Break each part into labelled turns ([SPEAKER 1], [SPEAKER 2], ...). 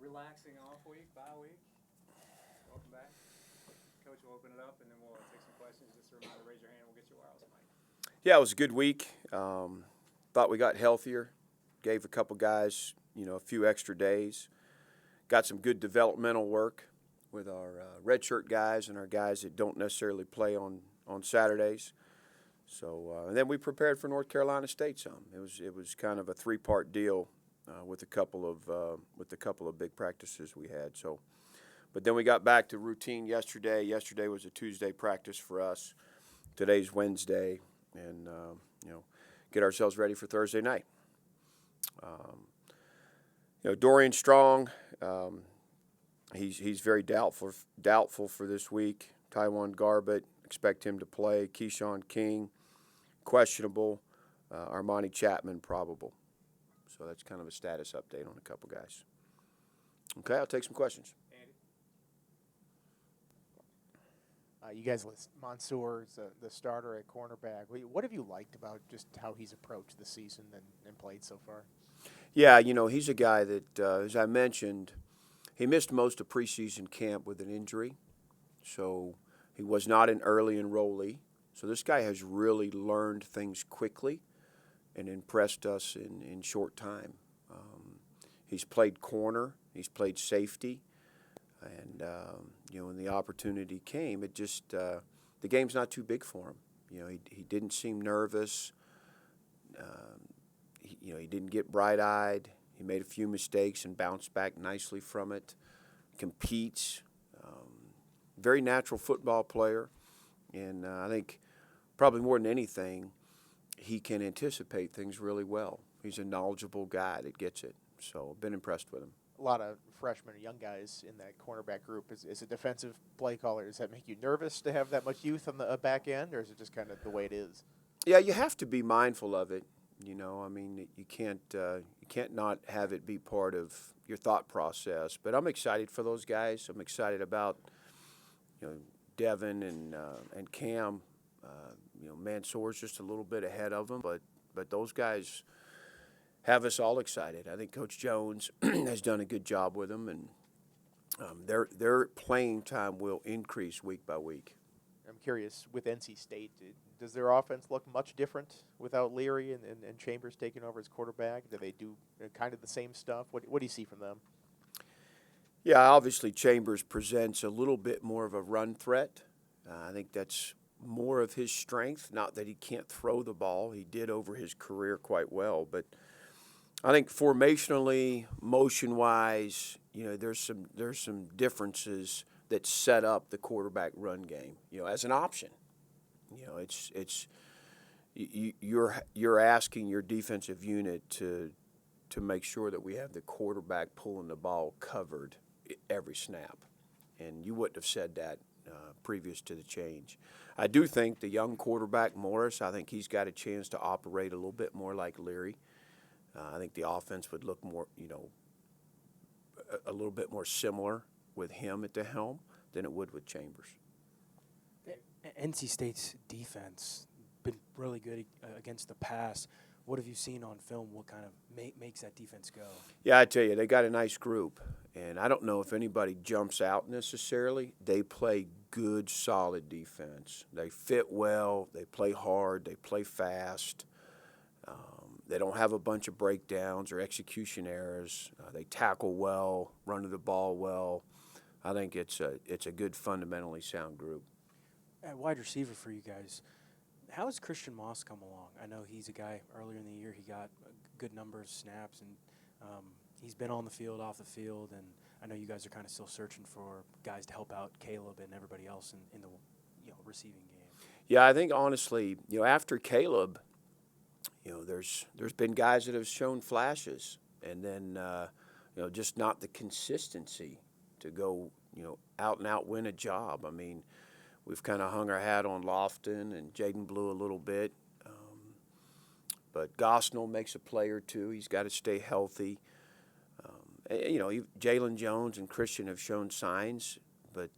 [SPEAKER 1] Relaxing off week, bye week. Welcome back. Coach will open it up and then we'll take some questions. Just a reminder, raise your hand, we'll get you a wireless mic.
[SPEAKER 2] Yeah, it was a good week. Thought we got healthier. Gave a couple guys, a few extra days. Got some good developmental work with our redshirt guys and our guys that don't necessarily play on Saturdays. So and then we prepared for North Carolina State some. It was kind of a three-part deal with a couple of big practices we had. So, but then we got back to routine yesterday. Yesterday was a Tuesday practice for us. Today's Wednesday, and get ourselves ready for Thursday night. Dorian Strong, he's very doubtful for this week. Taiwan Garbett, expect him to play. Keyshawn King, questionable. Armani Chapman, probable. So that's kind of a status update on a couple guys. Okay, I'll take some questions.
[SPEAKER 3] You guys list Mansour as the starter at cornerback. What have you liked about just how he's approached the season and played so far?
[SPEAKER 2] Yeah, he's a guy that, as I mentioned, he missed most of preseason camp with an injury. So he was not an early enrollee. So this guy has really learned things quickly and impressed us in short time. He's played corner. He's played safety. And, when the opportunity came, it just the game's not too big for him. He didn't seem nervous. He didn't get bright-eyed. He made a few mistakes and bounced back nicely from it. Competes. Very natural football player. And I think probably more than anything, he can anticipate things really well. He's a knowledgeable guy that gets it. So I've been impressed with him.
[SPEAKER 3] A lot of freshmen or young guys in that cornerback group. Is a defensive play caller, does that make you nervous to have that much youth on the back end, or is it just kind of the way it is?
[SPEAKER 2] Yeah, you have to be mindful of it. You can't not have it be part of your thought process. But I'm excited for those guys. I'm excited about, Devin and Cam. Mansour's just a little bit ahead of them, but those guys have us all excited. I think Coach Jones has done a good job with them, and their playing time will increase week by week.
[SPEAKER 3] I'm curious, with NC State, does their offense look much different without Leary and Chambers taking over as quarterback? Do they do kind of the same stuff? What do you see from them?
[SPEAKER 2] Yeah, obviously Chambers presents a little bit more of a run threat. I think that's more of his strength. Not that he can't throw the ball. He did over his career quite well, but I think formationally, motion-wise, there's some differences that set up the quarterback run game. As an option, you're asking your defensive unit to make sure that we have the quarterback pulling the ball covered every snap, and you wouldn't have said that previous to the change. I do think the young quarterback Morris, I think he's got a chance to operate a little bit more like Leary. I think the offense would look more, a little bit more similar with him at the helm than it would with Chambers.
[SPEAKER 4] NC State's defense been really good against the pass. What have you seen on film? What kind of makes that defense go?
[SPEAKER 2] Yeah, I tell you, they got a nice group, and I don't know if anybody jumps out necessarily. They play good, solid defense. They fit well. They play hard. They play fast. They don't have a bunch of breakdowns or execution errors. They tackle well, run to the ball well. I think it's a good, fundamentally sound group.
[SPEAKER 4] At wide receiver for you guys, how has Christian Moss come along? I know he's a guy earlier in the year, he got a good number of snaps, and he's been on the field, off the field, and I know you guys are kind of still searching for guys to help out Caleb and everybody else in the receiving game.
[SPEAKER 2] Yeah, I think honestly, after Caleb, there's been guys that have shown flashes, and then just not the consistency to go out and out win a job. I mean, we've kind of hung our hat on Lofton and Jaden Blue a little bit, but Gosnell makes a play or two. He's got to stay healthy. Jalen Jones and Christian have shown signs, but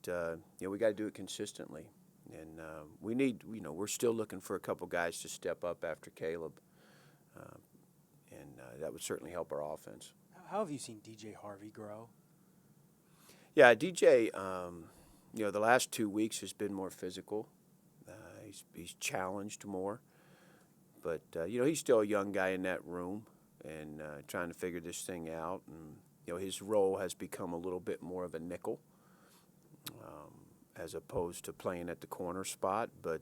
[SPEAKER 2] we got to do it consistently. And we're still looking for a couple guys to step up after Caleb. And that would certainly help our offense.
[SPEAKER 4] How have you seen DJ Harvey grow?
[SPEAKER 2] Yeah, DJ, the last 2 weeks has been more physical. He's challenged more. But, he's still a young guy in that room and trying to figure this thing out. And, his role has become a little bit more of a nickel as opposed to playing at the corner spot. But,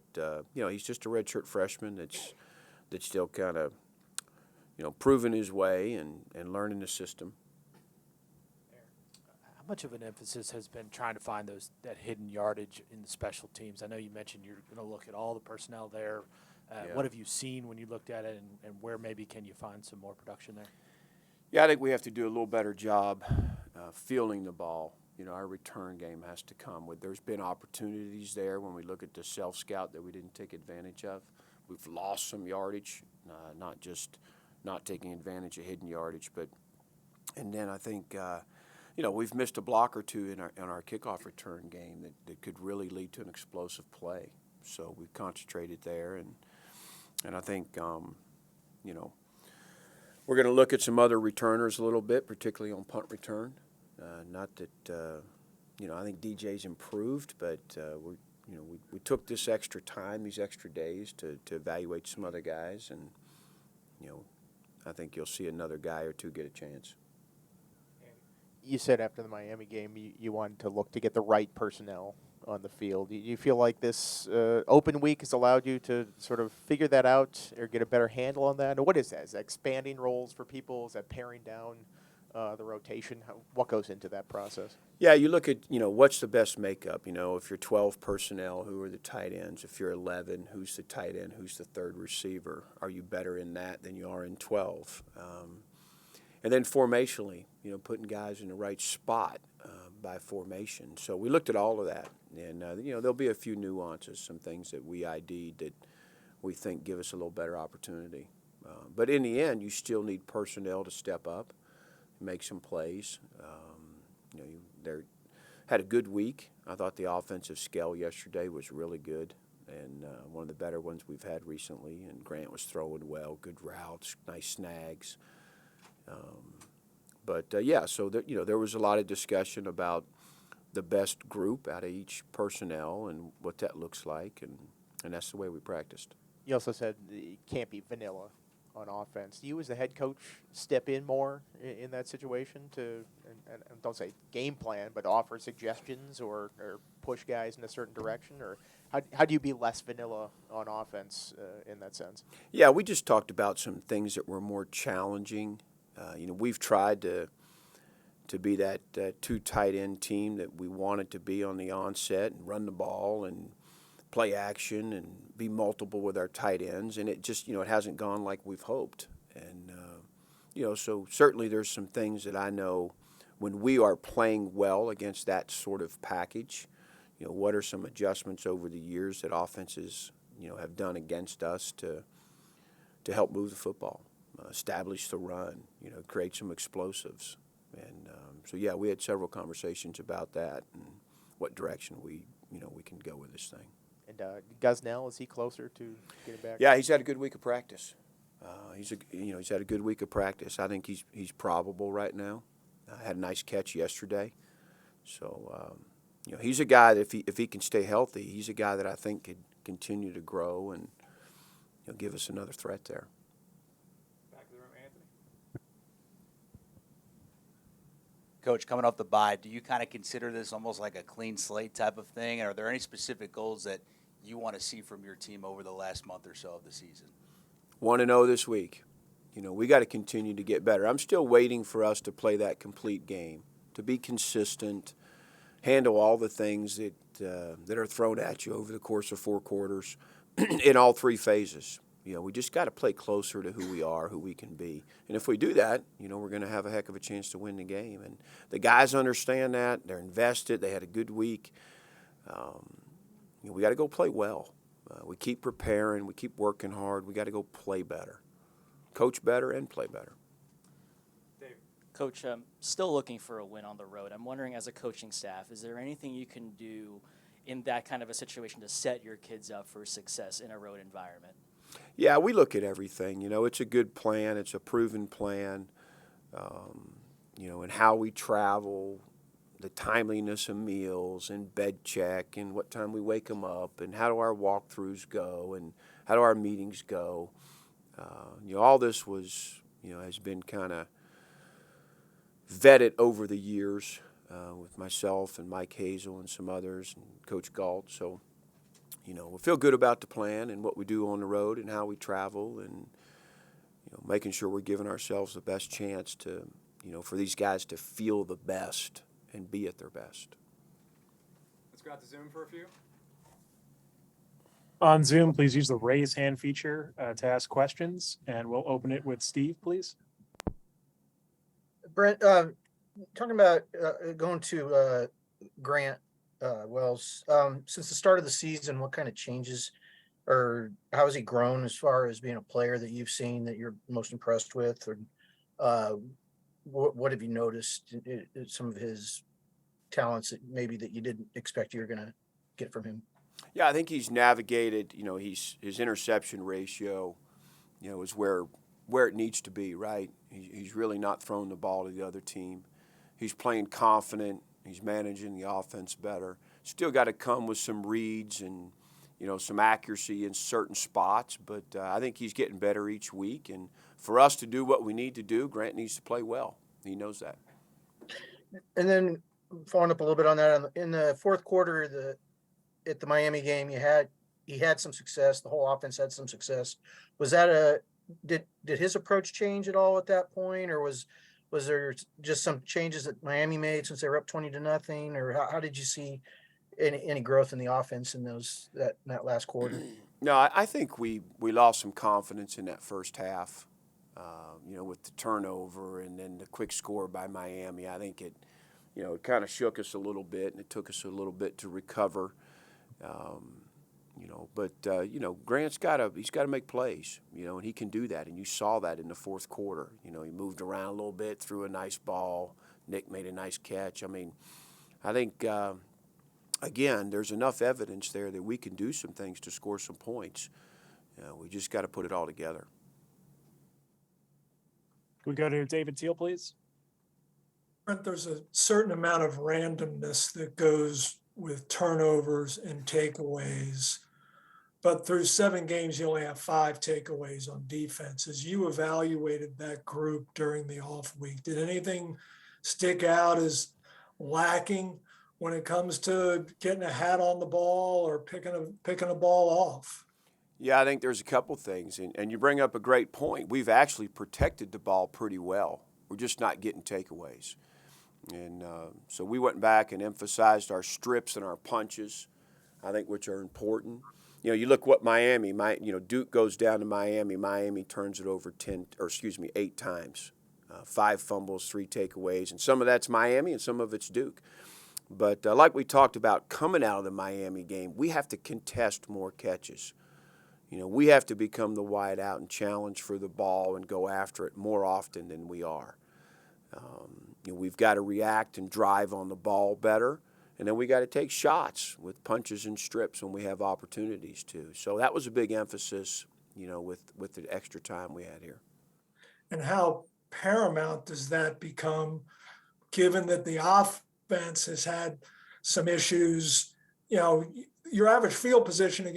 [SPEAKER 2] he's just a redshirt freshman that's still kind of, proving his way and learning the system.
[SPEAKER 5] How much of an emphasis has been trying to find that hidden yardage in the special teams? I know you mentioned you're going to look at all the personnel there.
[SPEAKER 2] Yeah.
[SPEAKER 5] What have you seen when you looked at it, and where maybe can you find some more production there?
[SPEAKER 2] Yeah, I think we have to do a little better job fielding the ball. Our return game has to come with. There's been opportunities there when we look at the self-scout that we didn't take advantage of. We've lost some yardage, not just not taking advantage of hidden yardage, and then I think we've missed a block or two in our kickoff return game that could really lead to an explosive play. So we've concentrated there, and I think we're going to look at some other returners a little bit, particularly on punt return. Not that I think DJ's improved, but we took this extra time, these extra days to evaluate some other guys, and I think you'll see another guy or two get a chance.
[SPEAKER 3] You said after the Miami game you wanted to look to get the right personnel on the field. Do you feel like this open week has allowed you to sort of figure that out or get a better handle on that? And what is that? Is that expanding roles for people? Is that paring down the rotation? What goes into that process?
[SPEAKER 2] Yeah, you look at, what's the best makeup. If you're 12 personnel, who are the tight ends? If you're 11, who's the tight end? Who's the third receiver? Are you better in that than you are in 12? And then formationally, putting guys in the right spot by formation. So we looked at all of that. And, there'll be a few nuances, some things that we ID'd that we think give us a little better opportunity. But in the end, you still need personnel to step up, make some plays. They had a good week. I thought the offensive scale yesterday was really good and one of the better ones we've had recently. And Grant was throwing well, good routes, nice snags. So there was a lot of discussion about the best group out of each personnel and what that looks like, and that's the way we practiced.
[SPEAKER 3] You also said it can't be vanilla on offense. Do you as the head coach step in more in that situation to, and don't say game plan, but offer suggestions or push guys in a certain direction? Or how do you be less vanilla on offense in that sense?
[SPEAKER 2] Yeah, we just talked about some things that were more challenging. We've tried to be that two tight end team that we wanted to be on the onset and run the ball and play action and be multiple with our tight ends, and it just it hasn't gone like we've hoped. And so certainly there's some things that I know when we are playing well against that sort of package. What are some adjustments over the years that offenses have done against us to help move the football, establish the run, create some explosives. And we had several conversations about that and what direction we can go with this thing.
[SPEAKER 3] And Gosnell, is he closer to getting back?
[SPEAKER 2] Yeah, he's had a good week of practice. He's had a good week of practice. I think he's probable right now. Had a nice catch yesterday. So he's a guy that if he can stay healthy, he's a guy that I think could continue to grow and give us another threat there.
[SPEAKER 1] Back of the room, Anthony.
[SPEAKER 6] Coach, coming off the bye, do you kind of consider this almost like a clean slate type of thing? Are there any specific goals that you want to see from your team over the last month or so of the season?
[SPEAKER 2] 1-0 this week. We got to continue to get better. I'm still waiting for us to play that complete game, to be consistent, handle all the things that are thrown at you over the course of 4 quarters in all 3 phases. We just got to play closer to who we are, who we can be. And if we do that, we're going to have a heck of a chance to win the game. And the guys understand that. They're invested. They had a good week. We got to go play well. We keep preparing. We keep working hard. We got to go play better, coach better, and play better.
[SPEAKER 1] Dave.
[SPEAKER 7] Coach, still looking for a win on the road. I'm wondering, as a coaching staff, is there anything you can do in that kind of a situation to set your kids up for success in a road environment?
[SPEAKER 2] Yeah, we look at everything. It's a good plan. It's a proven plan. And how we travel, the timeliness of meals and bed check and what time we wake them up and how do our walkthroughs go and how do our meetings go. All this was, has been kind of vetted over the years with myself and Mike Hazel and some others and Coach Galt. So, we feel good about the plan and what we do on the road and how we travel and, making sure we're giving ourselves the best chance to, for these guys to feel the best and be at their best.
[SPEAKER 1] Let's go out to Zoom for a few.
[SPEAKER 8] On Zoom, please use the raise hand feature to ask questions, and we'll open it with Steve, please.
[SPEAKER 9] Brent, talking about going to Grant Wells, since the start of the season, what kind of changes or how has he grown as far as being a player that you've seen that you're most impressed with? Or what have you noticed in some of his talents that maybe that you didn't expect you were going to get from him?
[SPEAKER 2] Yeah, I think he's navigated, his interception ratio, is where it needs to be, right? He's really not throwing the ball to the other team. He's playing confident. He's managing the offense better. Still got to come with some reads and, some accuracy in certain spots, but I think he's getting better each week. And for us to do what we need to do, Grant needs to play well. He knows that.
[SPEAKER 9] And then following up a little bit on that, in the fourth quarter, at the Miami game, he had some success. The whole offense had some success. Was that did his approach change at all at that point, or was there just some changes that Miami made since they were up 20-0, or how did you see any growth in the offense in that last quarter?
[SPEAKER 2] No, I think we lost some confidence in that first half, with the turnover and then the quick score by Miami. I think it kind of shook us a little bit, and it took us a little bit to recover. Grant's he's got to make plays, and he can do that. And you saw that in the fourth quarter. He moved around a little bit, threw a nice ball. Nick made a nice catch. I mean, I think, again, there's enough evidence there that we can do some things to score some points. We just got to put it all together.
[SPEAKER 8] Can we go to David Teal, please?
[SPEAKER 10] Brent, there's a certain amount of randomness that goes with turnovers and takeaways, but through 7 games, you only have 5 takeaways on defense. As you evaluated that group during the off week, did anything stick out as lacking when it comes to getting a hat on the ball or picking a ball off?
[SPEAKER 2] Yeah, I think there's a couple things, and you bring up a great point. We've actually protected the ball pretty well. We're just not getting takeaways. And so we went back and emphasized our strips and our punches, I think, which are important. You look what Duke goes down to Miami. Miami turns it over 8 times, 5 fumbles, 3 takeaways, and some of that's Miami and some of it's Duke. But like we talked about coming out of the Miami game, we have to contest more catches. We have to become the wide out and challenge for the ball and go after it more often than we are. We've got to react and drive on the ball better, and then we got to take shots with punches and strips when we have opportunities to. So that was a big emphasis, with the extra time we had here.
[SPEAKER 10] And how paramount does that become, given that the offense has had some issues? Your average field position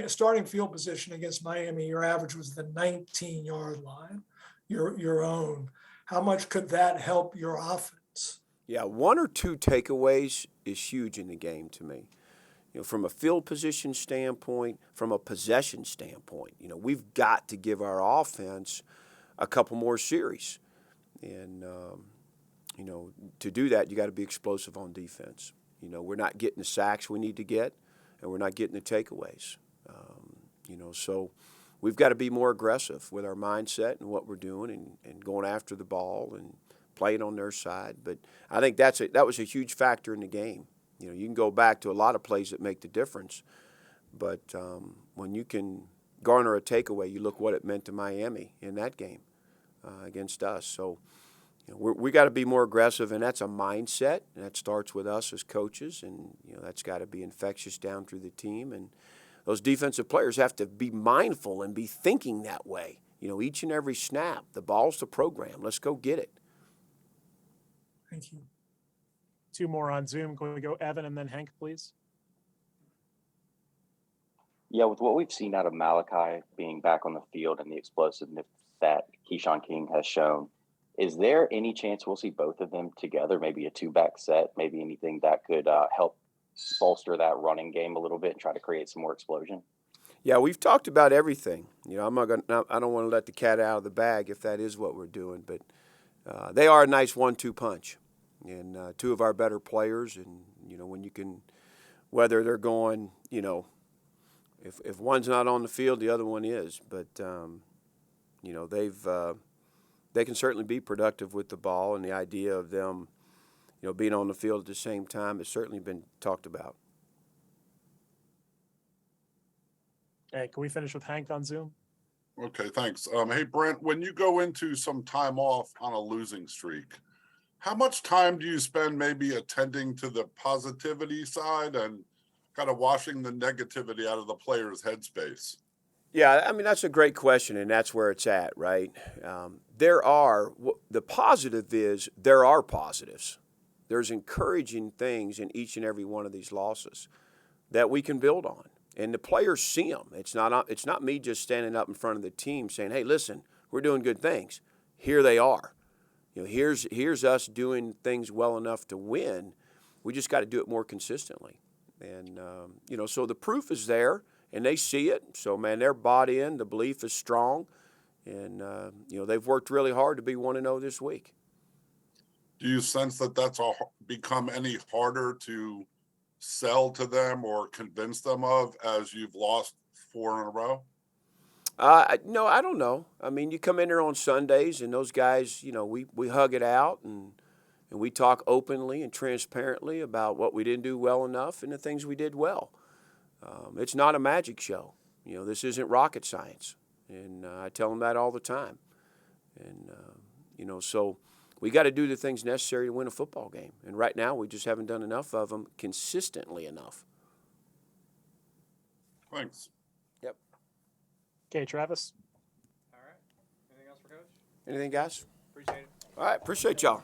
[SPEAKER 10] starting field position against Miami, your average was the 19-yard line, your own. How much could that help your offense?
[SPEAKER 2] Yeah, 1 or 2 takeaways is huge in the game to me. From a field position standpoint, from a possession standpoint, we've got to give our offense a couple more series. And, to do that, you got to be explosive on defense. We're not getting the sacks we need to get, and we're not getting the takeaways. So we've got to be more aggressive with our mindset and what we're doing and going after the ball and playing on their side. But I think that was a huge factor in the game. You can go back to a lot of plays that make the difference, but when you can garner a takeaway, you look what it meant to Miami in that game against us. So we got to be more aggressive, and that's a mindset, and that starts with us as coaches, and that's got to be infectious down through the team. And those defensive players have to be mindful and be thinking that way. Each and every snap, the ball's the program. Let's go get it.
[SPEAKER 10] Thank you.
[SPEAKER 8] 2 more on Zoom. Can we go Evan and then Hank, please?
[SPEAKER 11] Yeah, with what we've seen out of Malachi being back on the field and the explosiveness that Keyshawn King has shown, is there any chance we'll see both of them together, maybe a 2-back set, maybe anything that could help bolster that running game a little bit and try to create some more explosion?
[SPEAKER 2] Yeah, we've talked about everything. You know, I don't want to let the cat out of the bag if that is what we're doing, but they are a nice 1-2 punch, and 2 of our better players. And you know, when you can, whether they're going, you know, if one's not on the field, the other one is. But you know, they can certainly be productive with the ball, and the idea of them, you know, being on the field at the same time has certainly been talked about.
[SPEAKER 8] Hey, can we finish with Hank on Zoom?
[SPEAKER 12] Okay, thanks. Hey, Brent, when you go into some time off on a losing streak, how much time do you spend maybe attending to the positivity side and kind of washing the negativity out of the player's headspace?
[SPEAKER 2] Yeah, I mean, that's a great question, and that's where it's at, right? The positive is there are positives. There's encouraging things in each and every one of these losses that we can build on. And the players see them. It's not me just standing up in front of the team saying, hey, listen, we're doing good things. Here they are. You know, here's us doing things well enough to win. We just got to do it more consistently. And, you know, so the proof is there, and they see it. So, man, they're bought in. The belief is strong. And, you know, they've worked really hard to be 1-0 this week.
[SPEAKER 12] Do you sense that that's become any harder to sell to them or convince them of as you've lost 4 in a row?
[SPEAKER 2] No, I don't know. I mean, you come in there on Sundays, and those guys, you know, we hug it out, and we talk openly and transparently about what we didn't do well enough and the things we did well. It's not a magic show. You know, this isn't rocket science, and I tell them that all the time. And, you know, so we got to do the things necessary to win a football game. And right now, we just haven't done enough of them consistently enough.
[SPEAKER 12] Thanks.
[SPEAKER 2] Yep.
[SPEAKER 8] Okay, Travis.
[SPEAKER 1] All right. Anything else for Coach?
[SPEAKER 2] Anything, guys?
[SPEAKER 1] Appreciate it.
[SPEAKER 2] All right. Appreciate y'all.